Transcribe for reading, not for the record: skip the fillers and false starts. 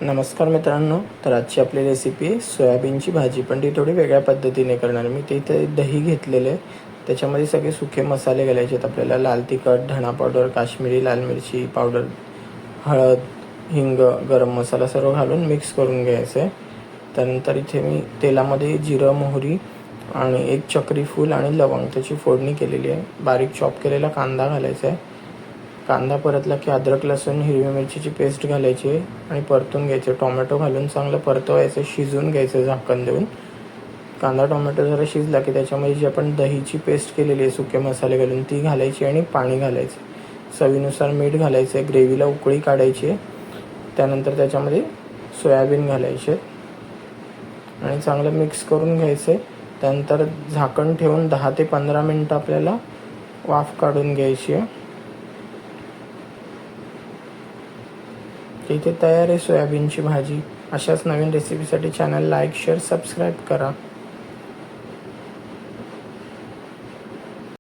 नमस्कार मित्रांनो, तर आजची आपली रेसिपी सोयाबीनची भाजी, पण ती थोडी वेगळ्या पद्धतीने करणार मी. ते इथे दही घेतलेले, त्याच्यामध्ये सगळे सुके मसाले घालायचे आहेत आपल्याला. लाल तिखट, धणा पावडर, काश्मीरी लाल मिरची पावडर, हळद, हिंग, गरम मसाला सर्व घालून मिक्स करून घ्यायचं आहे. त्यानंतर इथे मी तेलामध्ये जिरं, मोहरी आणि एक चक्री फूल आणि लवंग त्याची फोडणी केलेली आहे. बारीक चॉप केलेला कांदा घालायचा आहे. कांदा परतला की अद्रक, लसूण, हिरवी मिरचीची पेस्ट घालायची आणि परतून घ्यायचं. टोमॅटो घालून चांगलं परतवायचं, शिजवून घ्यायचं झाकण देऊन. कांदा टोमॅटो जरा शिजला की त्याच्यामध्ये जी आपण दहीची पेस्ट केलेली आहे सुके मसाले घालून ती घालायची आणि पाणी घालायचं. चवीनुसार मीठ घालायचं आहे. ग्रेव्हीला उकळी काढायची आहे. त्यानंतर त्याच्यामध्ये सोयाबीन घालायचे आणि चांगलं मिक्स करून घ्यायचं आहे. त्यानंतर झाकण ठेवून 10 ते 15 मिनटं आपल्याला वाफ काढून घ्यायची आहे. इथे तयार आहे सोयाबीनची भाजी. अशाच नवीन रेसिपीसाठी चॅनल लाईक, शेअर, सबस्क्राईब करा.